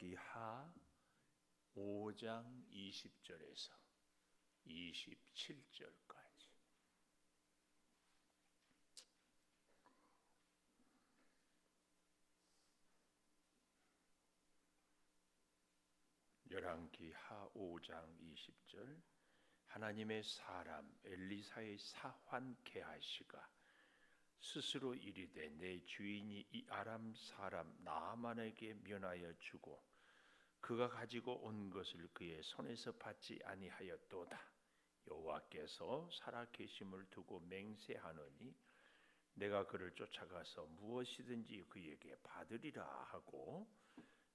열왕기하 5장 20절에서 27절까지. 열왕기하 5장 20절. 하나님의 사람 엘리사의 사환 게하시가 스스로 이르되 내 주인이 이 아람 사람 나아만에게 면하여 주고 그가 가지고 온 것을 그의 손에서 받지 아니하였도다. 여호와께서 살아계심을 두고 맹세하노니 내가 그를 쫓아가서 무엇이든지 그에게 받으리라 하고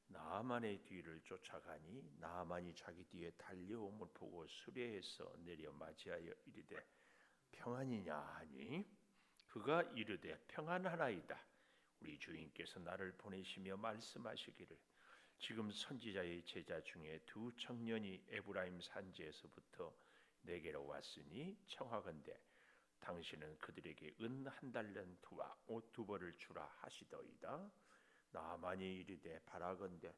나아만의 뒤를 쫓아가니 나아만이 자기 뒤에 달려옴을 보고 수레에서 내려 맞이하여 이르되 평안이냐 하니 그가 이르되 평안하나이다. 우리 주인께서 나를 보내시며 말씀하시기를 지금 선지자의 제자 중에 두 청년이 에브라임 산지에서부터 내게로 왔으니 청하건대 당신은 그들에게 은 1달란트와 옷 2벌을 주라 하시더이다. 나아만이 이르되 바라건대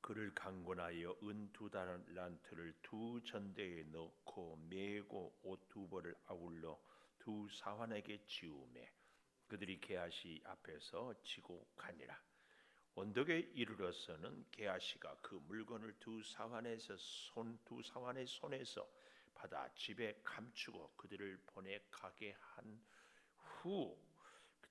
그를 강권하여 은 2달란트를 2 전대에 넣고 메고 옷 2벌을 아울러 2 사환에게 지우매 그들이 게하시 앞에서 지고 가니라. 언덕에 이르러서는 게하시가 그 물건을 2 사환의 손에서 받아 집에 감추고 그들을 보내 가게 한 후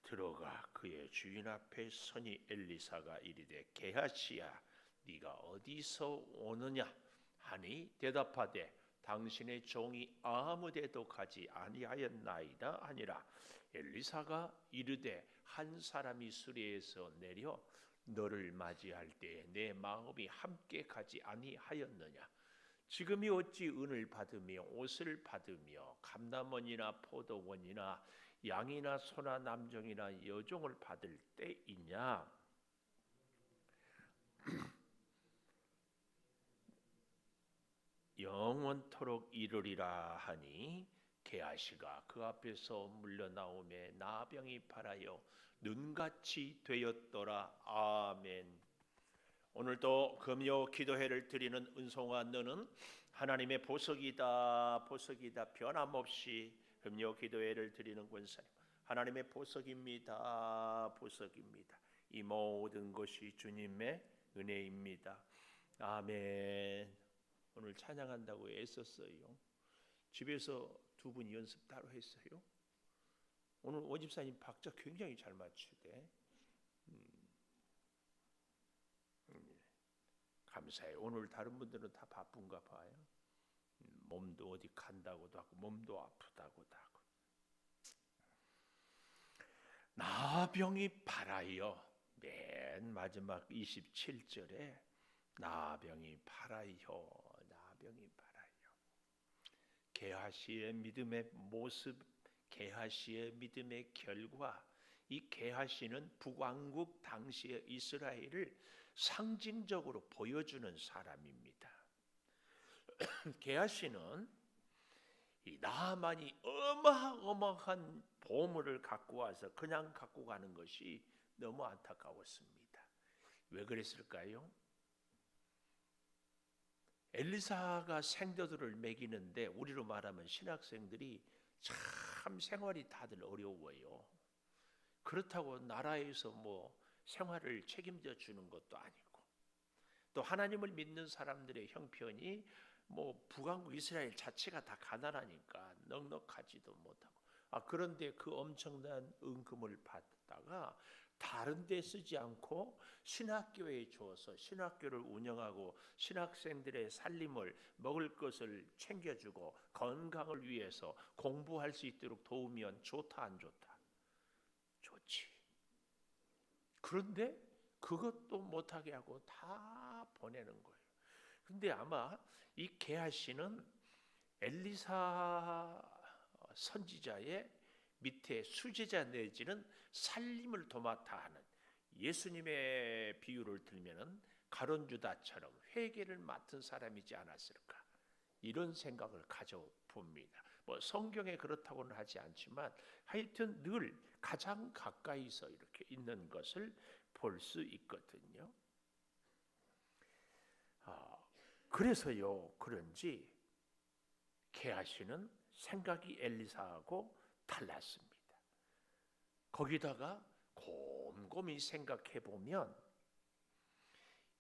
들어가 그의 주인 앞에 서니 엘리사가 이르되 게하시야 네가 어디서 오느냐 하니 대답하되 당신의 종이 아무데도 가지 아니하였나이다 하니라. 엘리사가 이르되 한 사람이 수레에서 내려 너를 맞이할 때에 내 마음이 함께 가지 아니하였느냐. 지금이 어찌 은을 받으며 옷을 받으며 감람원이나 포도원이나 양이나 소나 남종이나 여종을 받을 때이냐. 영원토록 이르리라 하니 게하시가 그 앞에서 물러나오매 나병이 발하여 눈같이 되었더라. 아멘. 오늘도 금요 기도회를 드리는 은송아 너는 하나님의 보석이다. 보석이다. 변함없이 금요 기도회를 드리는 권사님 하나님의 보석입니다. 보석입니다. 이 모든 것이 주님의 은혜입니다. 아멘. 오늘 찬양한다고 애썼어요. 집에서 2분 연습 따로 했어요. 오늘 오집사님 박자 굉장히 잘 맞추대. 감사해요. 오늘 다른 분들은 다 바쁜가 봐요. 몸도 어디 간다고도 하고 몸도 아프다고도 하고. 나병이 발하여 맨 마지막 27절에 나병이 발하여 나병이 발하여 게하시의 믿음의 모습 게하시의 믿음의 결과 이 게하시는 북왕국 당시의 이스라엘을 상징적으로 보여주는 사람입니다. 게하시는 이 나아만이 어마어마한 보물을 갖고 와서 그냥 갖고 가는 것이 너무 안타까웠습니다. 왜 그랬을까요? 엘리사가 생도들을 먹이는데 우리로 말하면 신학생들이 참 생활이 다들 어려워요. 그렇다고 나라에서 뭐 생활을 책임져 주는 것도 아니고 또 하나님을 믿는 사람들의 형편이 뭐 북왕국 이스라엘 자체가 다 가난하니까 넉넉하지도 못하고 그런데 그 엄청난 은금을 받다가 다른 데 쓰지 않고 신학교에 주어서 신학교를 운영하고 신학생들의 살림을 먹을 것을 챙겨주고 건강을 위해서 공부할 수 있도록 도우면 좋다 안 좋다? 좋지. 그런데 그것도 못하게 하고 다 보내는 거예요. 근데 아마 이 게하시는 엘리사 선지자의 밑에 수제자 내지는 살림을 도맡아 하는 예수님의 비유를 들면은 가론유다처럼 회계를 맡은 사람이지 않았을까 이런 생각을 가져봅니다. 뭐 성경에 그렇다고는 하지 않지만 하여튼 늘 가장 가까이서 이렇게 있는 것을 볼 수 있거든요. 그래서요, 그런지 게하시는 생각이 엘리사하고 달랐습니다. 거기다가 곰곰이 생각해 보면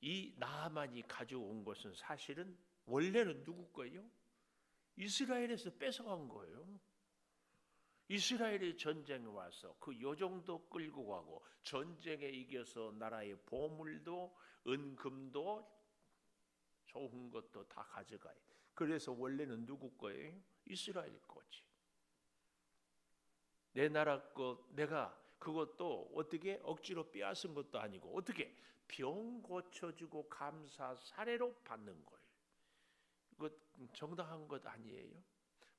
이 나하만이 가져온 것은 사실은 원래는 누구 거예요? 이스라엘에서 뺏어간 거예요. 이스라엘의 전쟁에 와서 그 요정도 끌고 가고 전쟁에 이겨서 나라의 보물도 은금도 좋은 것도 다 가져가요. 그래서 원래는 누구 거예요? 이스라엘 거지. 내 나라 것 내가 그것도 어떻게 억지로 빼앗은 것도 아니고 어떻게 병 고쳐주고 감사 사례로 받는 거예요. 이거 정당한 것 아니에요.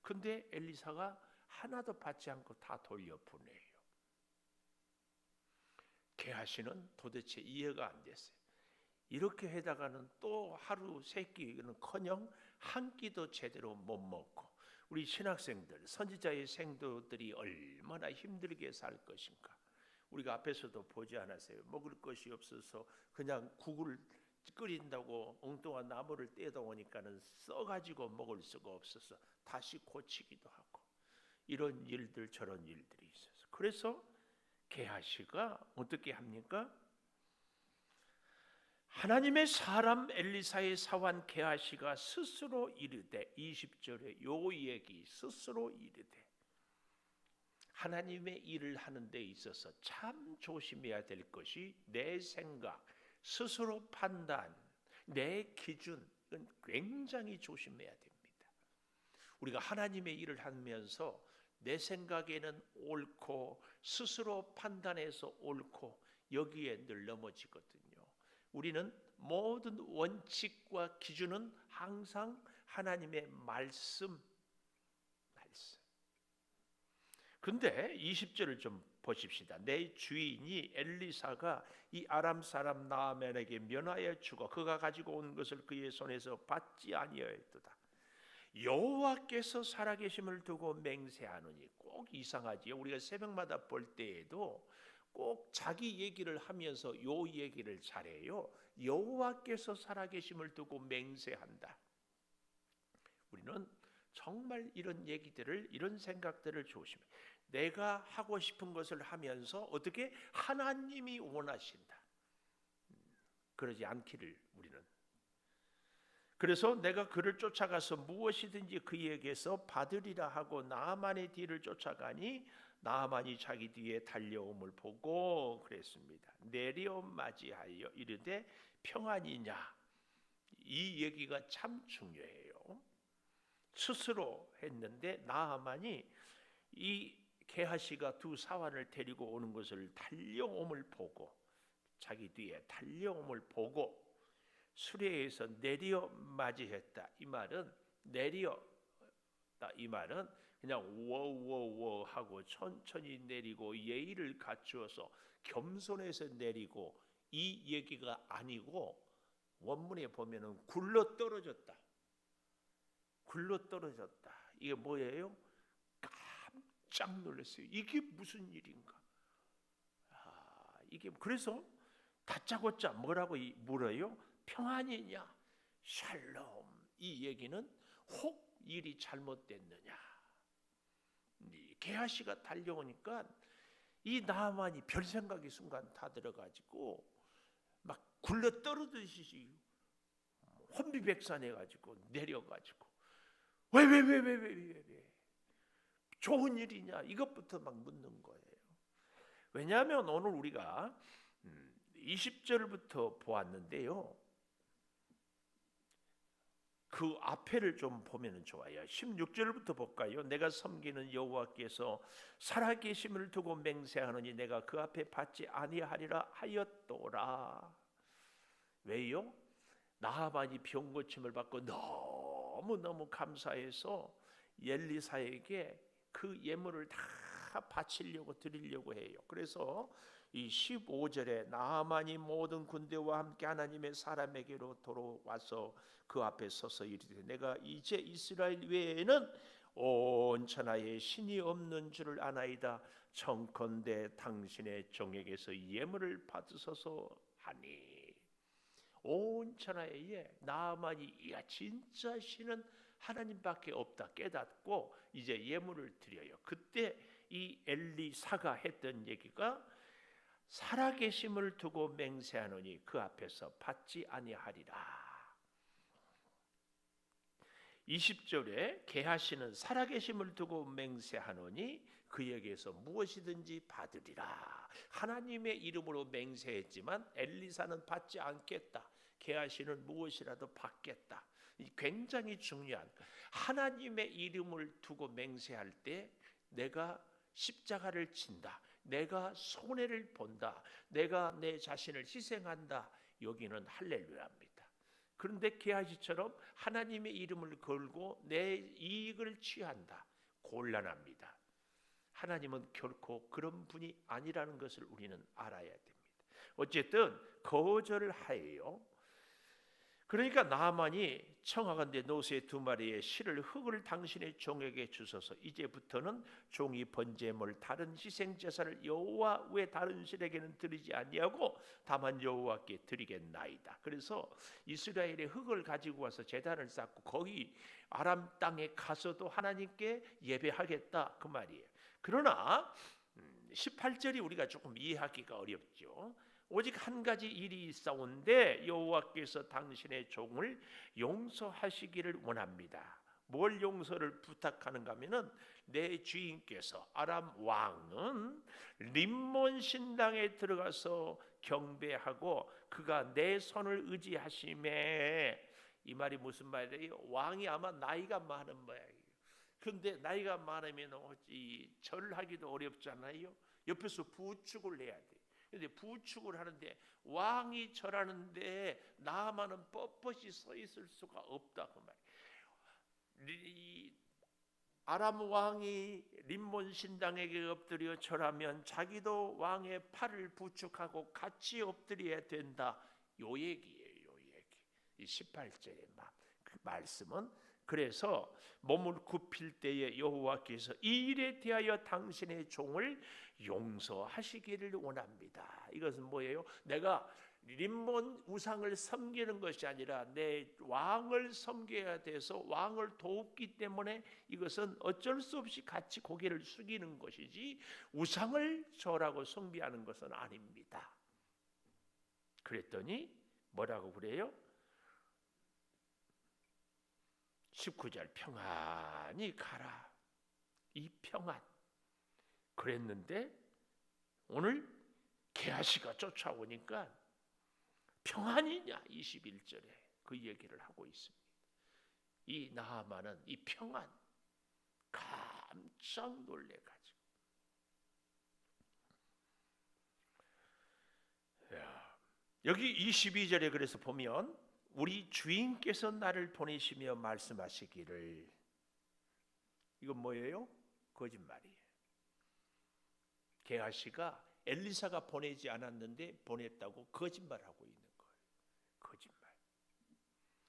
근데 엘리사가 하나도 받지 않고 다 돌려보내요. 게하시는 도대체 이해가 안 됐어요. 이렇게 해다가는 또 하루 세 끼는커녕 한 끼도 제대로 못 먹고 우리 신학생들, 선지자의 생도들이 얼마나 힘들게 살 것인가. 우리가 앞에서도 보지 않았어요. 먹을 것이 없어서 그냥 국을 끓인다고 엉뚱한 나무를 떼다 오니까는 써가지고 먹을 수가 없어서 다시 고치기도 하고 이런 일들 저런 일들이 있어서 그래서 게하시가 어떻게 합니까? 하나님의 사람 엘리사의 사환 게하시가 스스로 이르되 20절에 요 얘기 스스로 이르되 하나님의 일을 하는 데 있어서 참 조심해야 될 것이 내 생각, 스스로 판단, 내 기준은 굉장히 조심해야 됩니다. 우리가 하나님의 일을 하면서 내 생각에는 옳고 스스로 판단해서 옳고 여기에 늘 넘어지거든요. 우리는 모든 원칙과 기준은 항상 하나님의 말씀. 근데 20절을 좀 보십시다. 내 주인이 엘리사가 이 아람 사람 나아만에게 면하여 주고 그가 가지고 온 것을 그의 손에서 받지 아니하였도다. 여호와께서 살아계심을 두고 맹세하노니. 꼭 이상하지요. 우리가 새벽마다 볼 때에도 꼭 자기 얘기를 하면서 요 얘기를 잘해요. 여호와께서 살아계심을 두고 맹세한다. 우리는 정말 이런 얘기들을 이런 생각들을 조심해. 내가 하고 싶은 것을 하면서 어떻게 하나님이 원하신다. 그러지 않기를 우리는. 그래서 내가 그를 쫓아가서 무엇이든지 그에게서 받으리라 하고 나아만의 뒤를 쫓아가니 나아만이 자기 뒤에 달려옴을 보고 그랬습니다. 내려 맞이하여 이르되 평안이냐. 이 얘기가 참 중요해요. 스스로 했는데 나아만이 이 게하시가 두 사환을 데리고 오는 것을 달려옴을 보고 자기 뒤에 달려옴을 보고 수레에서 내려 맞이했다. 이 말은 내렸다. 이 말은 그냥 워워워 하고 천천히 내리고 예의를 갖추어서 겸손해서 내리고 이 얘기가 아니고 원문에 보면은 굴러 떨어졌다. 굴러 떨어졌다. 이게 뭐예요? 깜짝 놀랐어요. 이게 무슨 일인가? 이게 그래서 다짜고짜 뭐라고 물어요? 평안이냐? 샬롬. 이 얘기는 혹 일이 잘못됐느냐? 게하시가 달려오니까 이 나아만이 별 생각이 순간 다 들어가지고 막 굴러 떨어지듯이 혼비백산해가지고 내려가지고 왜 좋은 일이냐 이것부터 막 묻는 거예요. 왜냐하면 오늘 우리가 20절부터 보았는데요. 그 앞에를 좀 보면 좋아요. 16절부터 볼까요? 내가 섬기는 여호와께서 살아계심을 두고 맹세하노니 내가 그 앞에 받지 아니하리라 하였도라. 왜요? 나하만이 병 고침을 받고 너무너무 감사해서 엘리사에게 그 예물을 다 바치려고 드리려고 해요. 그래서 이 15절에 나하만이 모든 군대와 함께 하나님의 사람에게로 돌아와서 그 앞에 서서 이르되 내가 이제 이스라엘 외에는 온 천하에 신이 없는 줄을 아나이다. 청컨대 당신의 종에게서 예물을 받으소서 하니 온 천하에 나아만이 이야 진짜 신은 하나님밖에 없다 깨닫고 이제 예물을 드려요. 그때 이 엘리사가 했던 얘기가 살아계심을 두고 맹세하노니 그 앞에서 받지 아니하리라. 20절에 게하시는 살아계심을 두고 맹세하노니 그에게서 무엇이든지 받으리라. 하나님의 이름으로 맹세했지만 엘리사는 받지 않겠다. 게하시는 무엇이라도 받겠다. 굉장히 중요한, 하나님의 이름을 두고 맹세할 때 내가 십자가를 진다, 내가 손해를 본다, 내가 내 자신을 희생한다, 여기는 할렐루야입니다. 그런데 게하시처럼 하나님의 이름을 걸고 내 이익을 취한다, 곤란합니다. 하나님은 결코 그런 분이 아니라는 것을 우리는 알아야 됩니다. 어쨌든 거절을 하여요. 그러니까 나아만이 청하건대 노새 2마리의 실을 흙을 당신의 종에게 주소서. 이제부터는 종이 번제물 다른 희생 제사를 여호와 외 다른 신에게는 드리지 아니하고 다만 여호와께 드리겠나이다. 그래서 이스라엘의 흙을 가지고 와서 제단을 쌓고 거기 아람 땅에 가서도 하나님께 예배하겠다 그 말이에요. 그러나 18절이 우리가 조금 이해하기가 어렵죠. 오직 한 가지 일이 있사온데 여호와께서 당신의 종을 용서하시기를 원합니다. 뭘 용서를 부탁하는가 하면은 내 주인께서 아람 왕은 림몬 신당에 들어가서 경배하고 그가 내 손을 의지하심에, 이 말이 무슨 말이에요? 왕이 아마 나이가 많은 모양이에요. 그런데 나이가 많으면 어찌 절을 하기도 어렵잖아요. 옆에서 부축을 해야 돼. 근데 부축을 하는데 왕이 절하는데 나아만은 뻣뻣이 서 있을 수가 없다 그 말이에요. 아람 왕이 림몬 신당에게 엎드려 절하면 자기도 왕의 팔을 부축하고 같이 엎드려야 된다. 요 얘기예요. 요 얘기. 이 18절의 그 말씀은, 그래서 몸을 굽힐 때에 여호와께서 이 일에 대하여 당신의 종을 용서하시기를 원합니다. 이것은 뭐예요? 내가 림몬 우상을 섬기는 것이 아니라 내 왕을 섬겨야 돼서 왕을 돕기 때문에 이것은 어쩔 수 없이 같이 고개를 숙이는 것이지 우상을 절하고 숭배하는 것은 아닙니다. 그랬더니 뭐라고 그래요? 19절 평안히 가라. 이 평안. 그랬는데 오늘 게하시가 쫓아오니까 평안이냐 21절에 그 얘기를 하고 있습니다. 이 나아만은 이 평안 깜짝 놀래가지고, 여기 22절에 그래서 보면 우리 주인께서 나를 보내시며 말씀하시기를, 이건 뭐예요? 거짓말이에요. 게하시가 엘리사가 보내지 않았는데 보냈다고 거짓말하고 있는 거예요. 거짓말.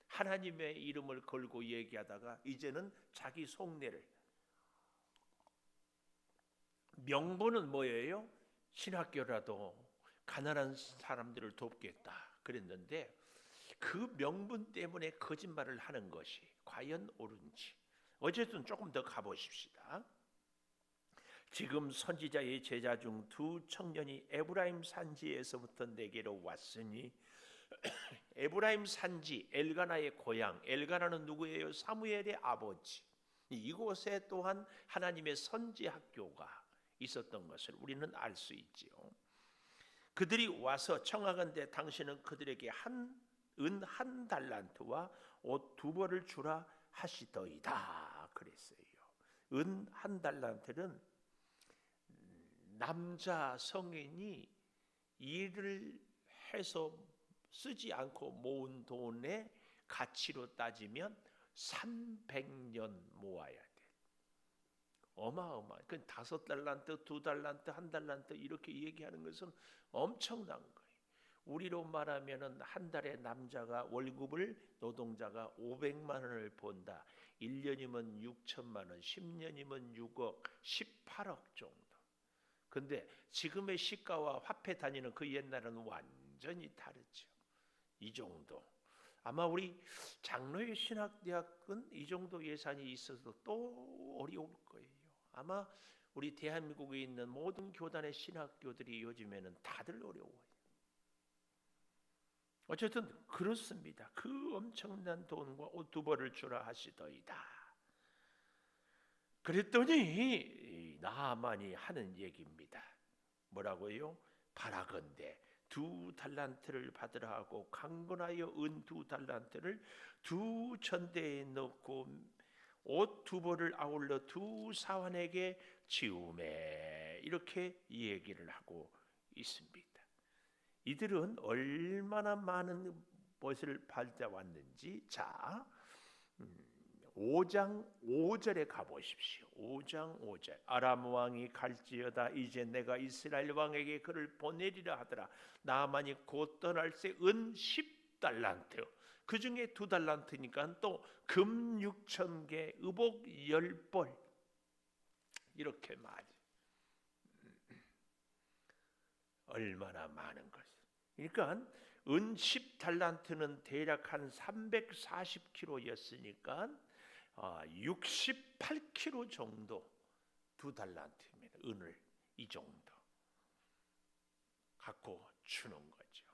하나님의 이름을 걸고 얘기하다가 이제는 자기 속내를, 명분은 뭐예요? 신학교라도 가난한 사람들을 돕겠다 그랬는데 그 명분 때문에 거짓말을 하는 것이 과연 옳은지, 어쨌든 조금 더 가보십시다. 지금 선지자의 제자 중 2 청년이 에브라임 산지에서부터 내게로 왔으니, 에브라임 산지 엘가나의 고향, 엘가나는 누구예요? 사무엘의 아버지. 이곳에 또한 하나님의 선지 학교가 있었던 것을 우리는 알 수 있지요. 그들이 와서 청하건대 당신은 그들에게 은 한 달란트와 옷 2벌을 주라 하시더이다 그랬어요. 은 한 달란트는 남자 성인이 일을 해서 쓰지 않고 모은 돈의 가치로 따지면 300년 모아야 돼. 어마어마. 그 5달란트, 2달란트, 1달란트 이렇게 얘기하는 것은 엄청난 거예요. 우리로 말하면은 한 달에 남자가 월급을 노동자가 500만 원을 번다. 1년이면 6천만 원, 10년이면 6억, 18억 정도. 근데 지금의 시가와 화폐 단위는 그 옛날은 완전히 다르죠. 이 정도. 아마 우리 장로의 신학대학은 이 정도 예산이 있어도 또 어려울 거예요. 아마 우리 대한민국에 있는 모든 교단의 신학교들이 요즘에는 다들 어려워요. 어쨌든 그렇습니다. 그 엄청난 돈과 옷 두 벌을 주라 하시더이다. 그랬더니 나아만이 하는 얘기입니다. 뭐라고요? 바라건대 2달란트를 받으라 하고 강건하여 은 2달란트를 2천대에 넣고 옷 2벌을 아울러 2사환에게 지우매, 이렇게 얘기를 하고 있습니다. 이들은 얼마나 많은 것을 받아왔는지, 자 5장 5절에 가보십시오. 5장 5절. 아람 왕이 갈지어다 이제 내가 이스라엘 왕에게 그를 보내리라 하더라. 나아만이 곧 떠날 새 은 10달란트, 그 중에 2달란트니까 또 금 6,000개, 의복 10벌, 이렇게 많이. 얼마나 많은 것. 그러니까 은 10달란트는 대략 한 340kg였으니까 68kg 정도 2달란트입니다. 은을 이 정도 갖고 주는 거죠.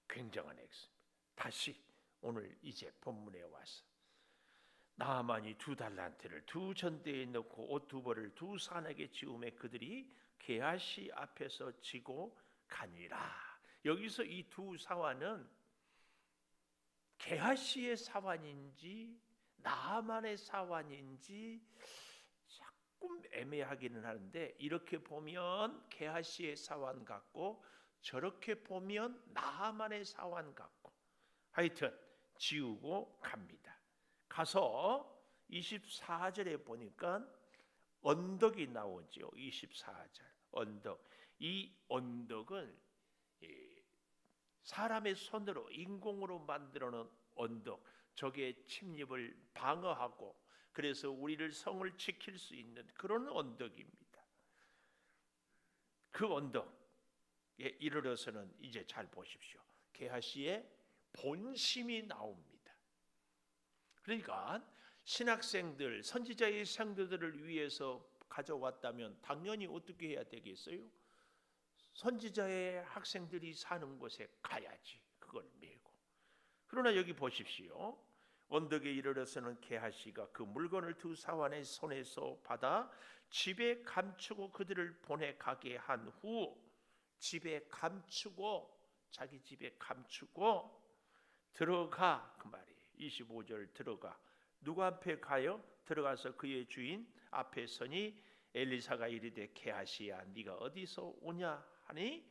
굉장한 액수입니다. 다시 오늘 이제 본문에 와서 나아만이 2달란트를 2천대에 넣고 옷 2벌을 2사환에게 지우매 그들이 게하시 앞에서 지고 가니라. 여기서 이 2사환은 게하시의 사환인지 나아만의 사환인지 조금 애매하기는 하는데, 이렇게 보면 게하시의 사환 같고 저렇게 보면 나아만의 사환 같고, 하여튼 지우고 갑니다. 가서 24절에 보니까 언덕이 나오죠. 24절 언덕. 이 언덕은 사람의 손으로 인공으로 만들어 놓은 언덕, 적의 침입을 방어하고 그래서 우리를 성을 지킬 수 있는 그런 언덕입니다. 그 언덕에 이르러서는 이제 잘 보십시오. 게하시의 본심이 나옵니다. 그러니까 신학생들, 선지자의 생도들을 위해서 가져왔다면 당연히 어떻게 해야 되겠어요? 선지자의 학생들이 사는 곳에 가야지, 그걸 메고. 그러나 여기 보십시오. 언덕에 이르러서는 게하시가 그 물건을 2사환의 손에서 받아 집에 감추고 그들을 보내 가게 한 후, 집에 감추고, 자기 집에 감추고 들어가, 그 말이에요. 25절 들어가. 누구 앞에 가요? 들어가서 그의 주인 앞에 서니 엘리사가 이르되 게하시야 네가 어디서 오냐 하니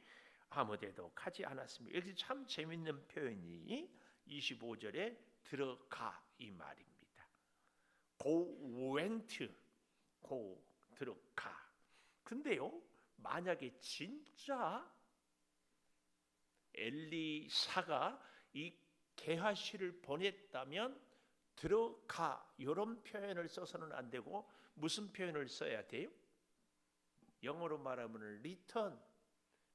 아무데도 가지 않았습니다. 여기 참 재밌는 표현이 25절에 들어가 이 말입니다. Go went, go 들어가. 근데요, 만약에 진짜 엘리사가 이 게하시를 보냈다면 들어가 이런 표현을 써서는 안 되고 무슨 표현을 써야 돼요? 영어로 말하면 return.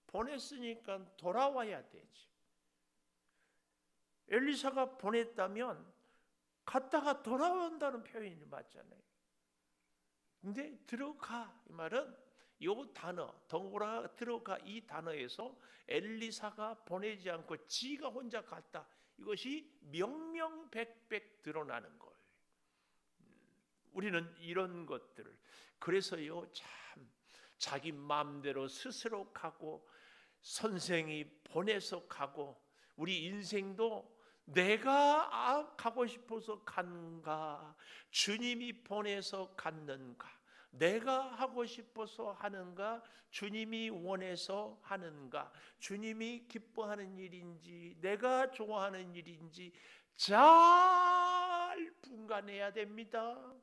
보냈으니까 돌아와야 되지. 엘리사가 보냈다면 갔다가 돌아온다는 표현이 맞잖아요. 근데 들어가 이 말은 이 단어 동그라 들어가 이 단어에서 엘리사가 보내지 않고 지가 혼자 갔다, 이것이 명명백백 드러나는 거예요. 우리는 이런 것들을, 그래서요 참 자기 마음대로 스스로 가고 선생이 보내서 가고, 우리 인생도 내가 가고 싶어서 간가, 주님이 보내서 갔는가, 내가 하고 싶어서 하는가, 주님이 원해서 하는가, 주님이 기뻐하는 일인지 내가 좋아하는 일인지 잘 분간해야 됩니다.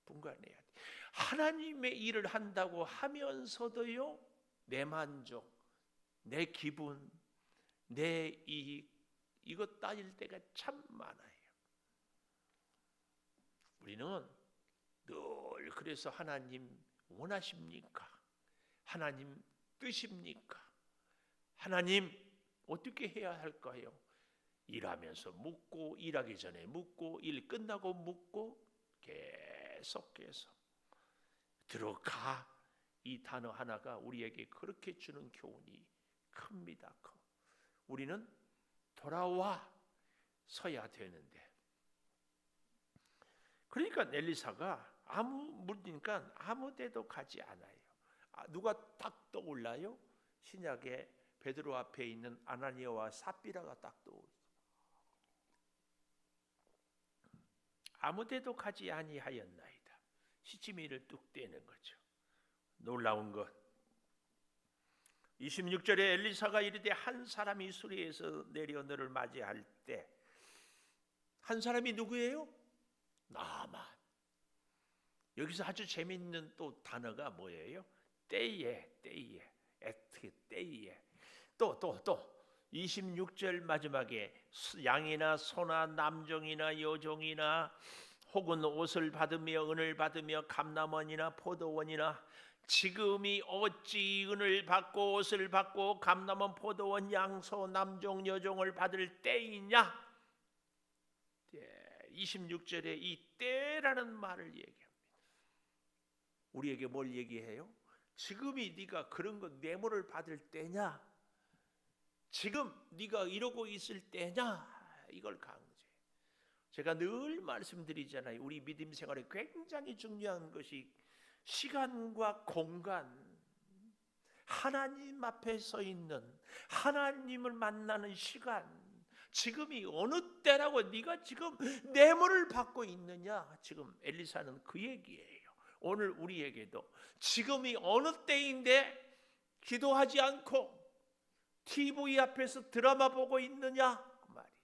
분간해야 돼. 하나님의 일을 한다고 하면서도요 내 만족, 내 기분, 내 이익, 이것 따질 때가 참 많아요. 우리는 늘 그래서 하나님 원하십니까? 하나님 뜻입니까? 하나님 어떻게 해야 할까요? 일하면서 묻고, 일하기 전에 묻고, 일 끝나고 묻고, 계속해서 들어가. 이 단어 하나가 우리에게 그렇게 주는 교훈이 큽니다. 우리는 돌아와 서야 되는데, 그러니까 엘리사가 물으니까 아무 데도 가지 않아요. 누가 딱 떠올라요? 신약에 베드로 앞에 있는 아나니아와 삽비라가 딱 떠올라요. 아무 데도 가지 아니하였나이다. 시치미를 뚝 떼는 거죠. 놀라운 것, 26절에 엘리사가 이르되 한 사람이 수리에서 내려 너를 맞이할 때, 한 사람이 누구예요? 나만. 여기서 아주 재미있는 또 단어가 뭐예요? 때에, 에트, 때에. 또 26절 마지막에 양이나 소나 남종이나 여종이나 혹은 옷을 받으며 은을 받으며 감람원이나 포도원이나, 지금이 어찌 은을 받고 옷을 받고 감람원 포도원 양소 남종 여종을 받을 때이냐? 26절에 이 때라는 말을 얘기합니다. 우리에게 뭘 얘기해요? 지금이 네가 그런 거 뇌물을 받을 때냐? 지금 네가 이러고 있을 때냐? 이걸 강조해요. 제가 늘 말씀드리잖아요. 우리 믿음 생활에 굉장히 중요한 것이 시간과 공간, 하나님 앞에 서 있는, 하나님을 만나는 시간, 지금이 어느 때라고 네가 지금 뇌물을 받고 있느냐? 지금 엘리사는 그 얘기예요. 오늘 우리에게도 지금이 어느 때인데 기도하지 않고 TV 앞에서 드라마 보고 있느냐? 그 말이에요.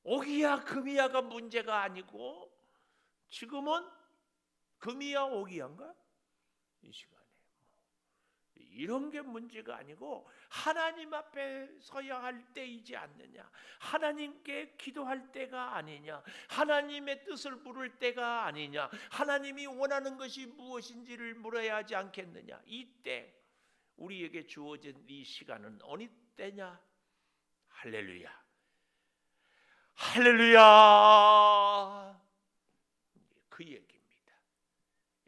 오기야 금이야가 문제가 아니고, 지금은 금이야 오기야인가? 이 시간에 이런 게 문제가 아니고 하나님 앞에 서야 할 때이지 않느냐? 하나님께 기도할 때가 아니냐? 하나님의 뜻을 물을 때가 아니냐? 하나님이 원하는 것이 무엇인지를 물어야 하지 않겠느냐? 이때 우리에게 주어진 이 시간은 어느 때냐? 할렐루야, 할렐루야. 그 얘기입니다.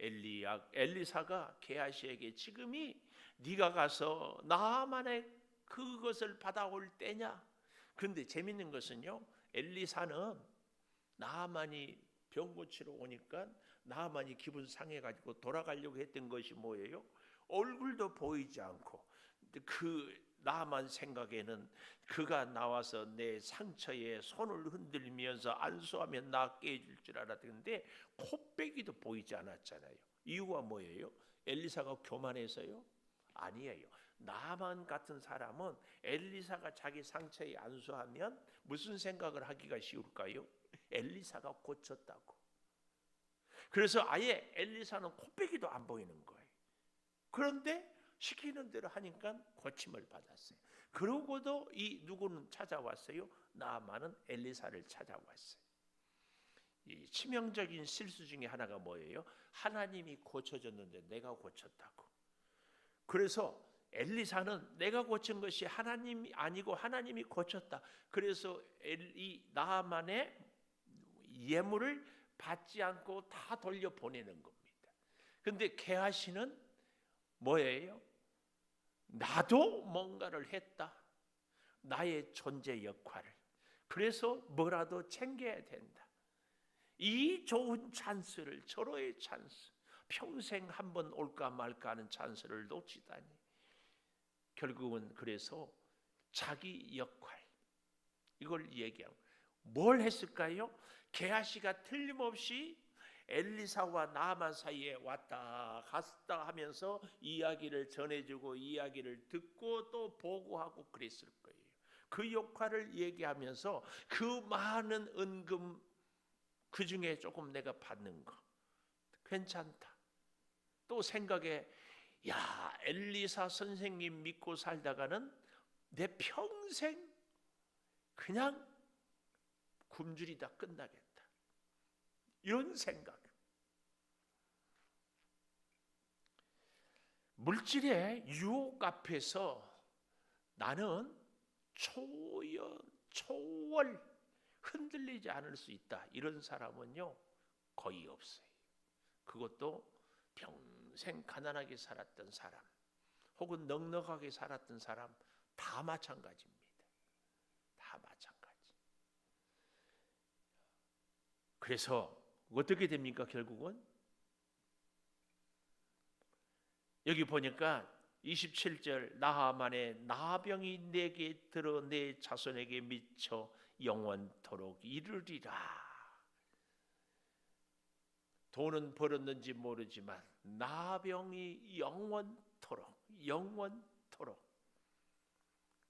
엘리사가 게하시에게 지금이 네가 가서 나만의 그것을 받아올 때냐? 그런데 재밌는 것은요, 엘리사는 나만이 병 고치러 오니까 나만이 기분 상해가지고 돌아가려고 했던 것이 뭐예요? 얼굴도 보이지 않고, 그 나만 생각에는 그가 나와서 내 상처에 손을 흔들면서 안수하면 낫게 해줄 줄 알았는데 코빼기도 보이지 않았잖아요. 이유가 뭐예요? 엘리사가 교만해서요? 아니에요. 나만 같은 사람은 엘리사가 자기 상처에 안수하면 무슨 생각을 하기가 쉬울까요? 엘리사가 고쳤다고. 그래서 아예 엘리사는 코빼기도 안 보이는 거예요. 그런데 시키는 대로 하니까 고침을 받았어요. 그러고도 이 누구는 찾아왔어요? 나만은 엘리사를 찾아왔어요. 이 치명적인 실수 중에 하나가 뭐예요? 하나님이 고쳐줬는데 내가 고쳤다고. 그래서 엘리사는 내가 고친 것이 하나님이 아니고 하나님이 고쳤다. 그래서 이 나만의 예물을 받지 않고 다 돌려보내는 겁니다. 그런데 게하시는 뭐예요? 나도 뭔가를 했다. 나의 존재 역할을. 그래서 뭐라도 챙겨야 된다. 이 좋은 찬스를, 절호의 찬스, 평생 한 번 올까 말까 하는 찬스를 놓치다니. 결국은 그래서 자기 역할, 이걸 얘기하고 뭘 했을까요? 게하시가 틀림없이 엘리사와 나만 사이에 왔다 갔다 하면서 이야기를 전해주고 이야기를 듣고 또 보고하고 그랬을 거예요. 그 역할을 얘기하면서 그 많은 은금 그 중에 조금 내가 받는 거 괜찮다. 또 생각에 야, 엘리사 선생님 믿고 살다가는 내 평생 그냥 굶주리다 끝나겠다. 이런 생각. 물질의 유혹 앞에서 나는 초월 흔들리지 않을 수 있다, 이런 사람은요 거의 없어요. 그것도 평생 가난하게 살았던 사람 혹은 넉넉하게 살았던 사람 다 마찬가지입니다. 다 마찬가지. 그래서 어떻게 됩니까? 결국은 여기 보니까 27절, 나하만의 나병이 내게 들어 내 자손에게 미쳐 영원토록 이르리라. 돈은 벌었는지 모르지만 나병이 영원토록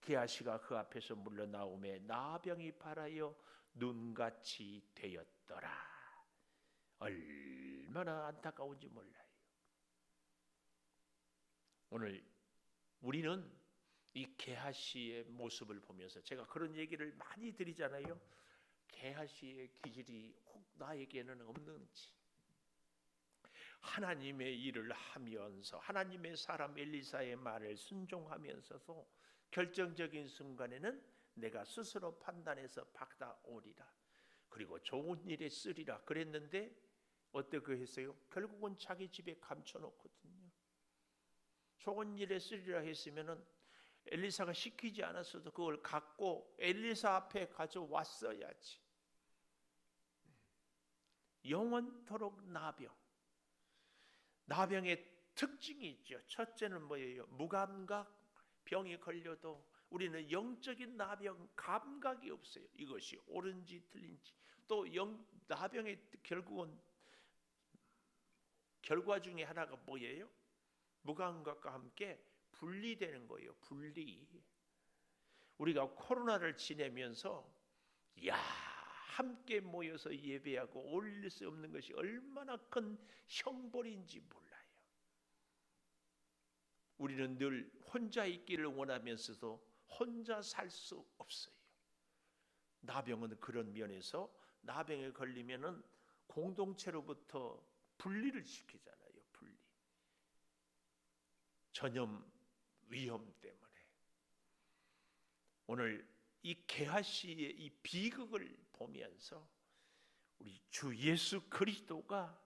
게하시가 그 앞에서 물러나오매 나병이 발하여 눈같이 되었더라. 얼마나 안타까운지 몰라요. 오늘 우리는 이 게하시의 모습을 보면서, 제가 그런 얘기를 많이 드리잖아요. 게하시의 기질이 혹 나에게는 없는지, 하나님의 일을 하면서 하나님의 사람 엘리사의 말을 순종하면서도 결정적인 순간에는 내가 스스로 판단해서 받아오리라, 그리고 좋은 일에 쓰리라 그랬는데 어떻게 했어요? 결국은 자기 집에 감춰놓거든요. 좋은 일에 쓰리라 했으면은 엘리사가 시키지 않았어도 그걸 갖고 엘리사 앞에 가져왔어야지. 영원토록 나병의 특징이 있죠. 첫째는 뭐예요? 무감각. 병이 걸려도 우리는 영적인 나병 감각이 없어요. 이것이 옳은지 틀린지. 또 나병의 결국은 결과 중에 하나가 뭐예요? 무감각과 함께 분리되는 거예요. 분리. 우리가 코로나를 지내면서 함께 모여서 예배하고 어울릴 수 없는 것이 얼마나 큰 형벌인지 몰라요. 우리는 늘 혼자 있기를 원하면서도 혼자 살 수 없어요. 나병은 그런 면에서 나병에 걸리면은 공동체로부터 분리를 시키잖아요. 분리. 전염 위험 때문에. 오늘 이 게하시의 이 비극을 보면서 우리 주 예수 그리스도가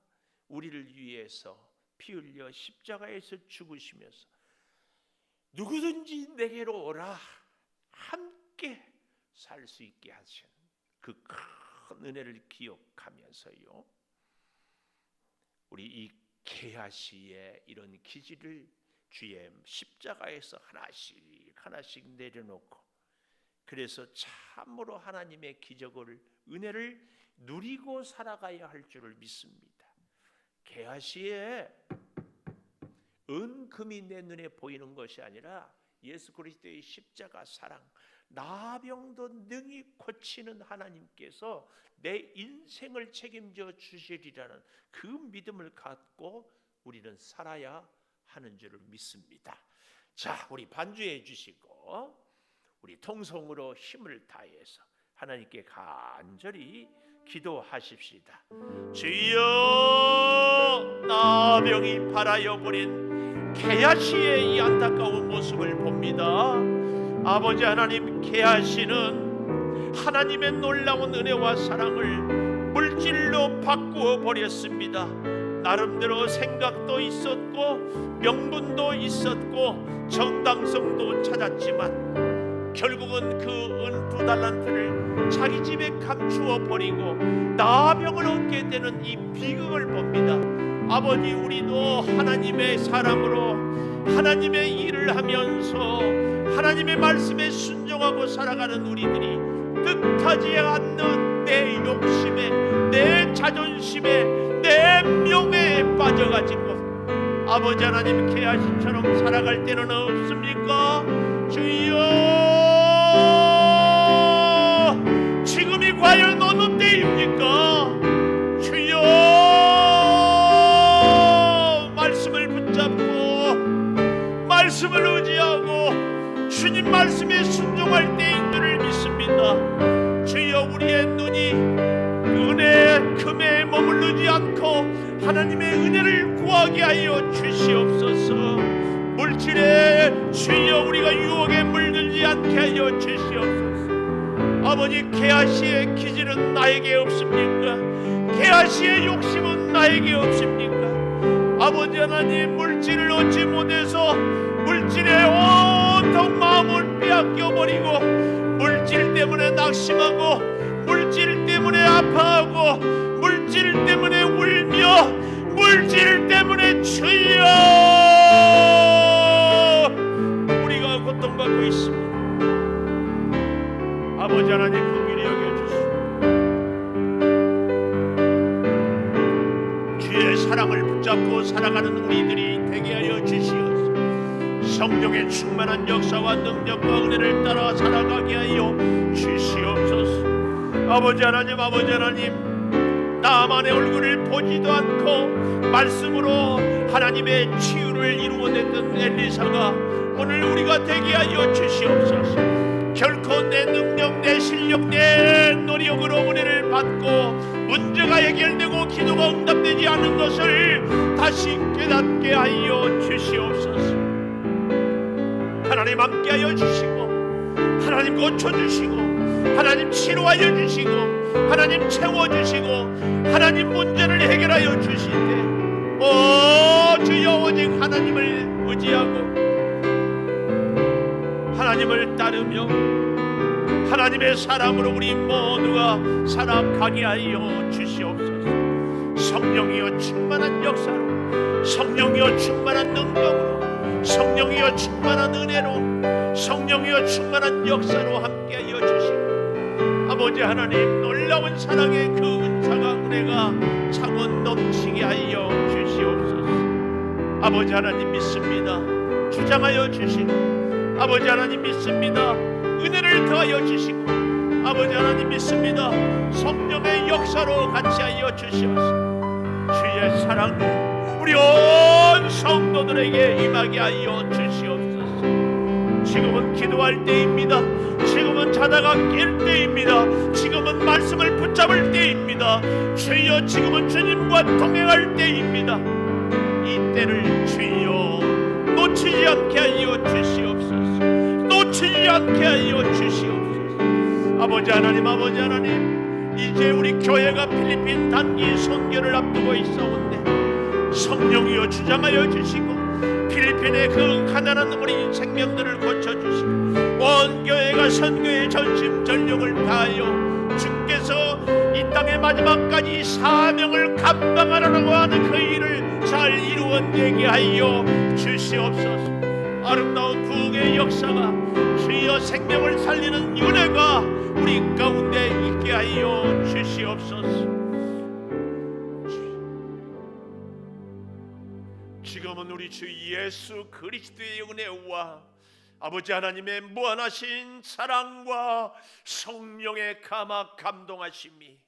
우리를 위해서 피 흘려 십자가에서 죽으시면서 누구든지 내게로 오라, 함께 살 수 있게 하신 그 큰 은혜를 기억하면서요, 우리 이 게하시의 이런 기질을 주의 십자가에서 하나씩 내려놓고, 그래서 참으로 하나님의 기적을, 은혜를 누리고 살아가야 할 줄을 믿습니다. 게하시의 은금이 내 눈에 보이는 것이 아니라 예수 그리스도의 십자가 사랑, 나병도 능히 고치는 하나님께서 내 인생을 책임져 주시리라는 그 믿음을 갖고 우리는 살아야 하는 줄을 믿습니다. 자, 우리 반주해 주시고 우리 통성으로 힘을 다해서 하나님께 간절히 기도하십시다. 주여, 나병이 발하여 버린 게하시의 이 안타까운 모습을 봅니다. 아버지 하나님, 게하시는 하나님의 놀라운 은혜와 사랑을 물질로 바꾸어 버렸습니다. 나름대로 생각도 있었고 명분도 있었고 정당성도 찾았지만 결국은 그 은 2달란트를 자기 집에 감추어 버리고 나병을 얻게 되는 이 비극을 봅니다. 아버지, 우리도 하나님의 사람으로 하나님의 일을 하면서 하나님의 말씀에 순종하고 살아가는 우리들이 뜻하지 않는 내 욕심에, 내 자존심에, 내 명예에 빠져가지고 아버지 하나님, 게하시처럼 살아갈 때는 없습니까? 주여, 지금이 과연 어느 때입니까? 주여, 말씀을 붙잡고 말씀을 의지하고 주님 말씀에 순종할 때인 줄을 믿습니다. 주여, 우리의 눈이 은혜, 금에 머무르지 않고 하나님의 은혜를 구하게 하여 주시옵소서. 우리가 유혹에 물들지 않게 하여 주시옵소서. 아버지, 게하시의 기질은 나에게 없습니까? 게하시의 욕심은 나에게 없습니까? 아버지 하나님, 물질을 얻지 못해서 물질에 온통 마음을 빼앗겨버리고 물질 때문에 낙심하고 물질 때문에 아파하고 물질 때문에 울며 물질 때문에 주여 우리가 고통받고 있습니다. 아버지 하나님, 긍휼히 여겨주시고 주의 사랑을 붙잡고 살아가는 우리들이 되게 하여 주시옵소서. 성령의 충만한 역사와 능력과 은혜를 따라 살아가게 하여 주시옵소서. 아버지 하나님, 아버지 하나님, 나만의 얼굴을 보지도 않고 말씀으로 하나님의 치유를 이루어냈던 엘리사가 오늘 우리가 되게 하여 주시옵소서. 결코 내 능력, 내 실력, 내 노력으로 은혜를 받고 문제가 해결되고 기도가 응답되지 않은 것을 다시 깨닫게 하여 주시옵소서. 하나님 함께하여 주시고 하나님 고쳐주시고 하나님 치료하여 주시고 하나님 채워주시고 하나님 문제를 해결하여 주실 때 주여 오직 하나님을 의지하고 하나님을 따르며 하나님의 사람으로 우리 모두가 살아가게 하여 주시옵소서. 성령이여 충만한 역사로, 성령이여 충만한 능력으로, 성령이여 충만한 은혜로, 성령이여 충만한 역사로 함께하여 주시고 아버지 하나님, 놀라운 사랑의 그 은사가 은혜가 차고 넘치게 하여 주시옵소서. 아버지 하나님 믿습니다. 주장하여 주시고 아버지 하나님 믿습니다. 은혜를 더하여 주시고 아버지 하나님 믿습니다. 성령의 역사로 같이 하여 주시옵소서. 주의 사랑이 우리 온 성도들에게 임하게 하여 주시옵소서. 지금은 기도할 때입니다. 지금은 자다가 깰 때입니다. 지금은 말씀을 붙잡을 때입니다. 주여, 지금은 주님과 동행할 때입니다. 이 때를 주여 놓치지 않게 하여 주시옵소서. 놓치지 않게 하여 주시옵소서. 아버지 하나님, 아버지 하나님, 이제 우리 교회가 필리핀 단기 선교를 앞두고 있사온데 성령이여 주장하여 주시고 필리핀의 그 가난한 어린 생명들을 고쳐주시고 온 교회가 선교의 전심전력을 다하여 주께서 이 땅의 마지막까지 사명을 감당하라고 하는 그 일을 잘 이루어내게 하여 주시옵소서. 아름다운 부흥의 역사가 주여 생명을 살리는 은혜가 우리 가운데 있게 하여 주시옵소서. 지금은 우리 주 예수 그리스도의 은혜와 아버지 하나님의 무한하신 사랑과 성령의 감화 감동하심이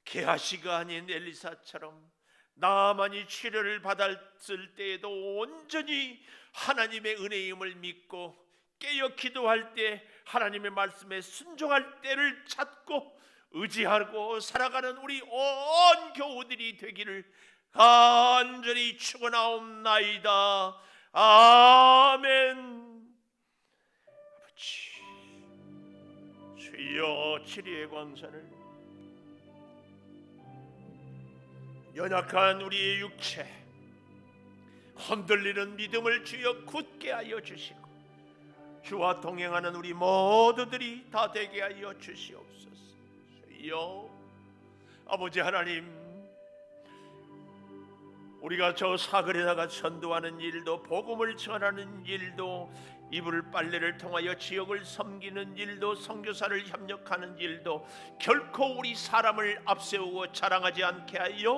게하시가 아닌 엘리사처럼 나만이 치료를 받았을 때에도 온전히 하나님의 은혜임을 믿고 깨어 기도할 때 하나님의 말씀에 순종할 때를 찾고 의지하고 살아가는 우리 온 교우들이 되기를 간절히 축원하옵나이다. 아멘. 아버지, 주여 치리의 광선을 연약한 우리의 육체 흔들리는 믿음을 주여 굳게 하여 주시고 주와 동행하는 우리 모두들이 다 되게 하여 주시옵소서. 주여 아버지 하나님, 우리가 저 사거리에다가 전도하는 일도 복음을 전하는 일도 이불 빨래를 통하여 지역을 섬기는 일도 선교사를 협력하는 일도 결코 우리 사람을 앞세우고 자랑하지 않게 하여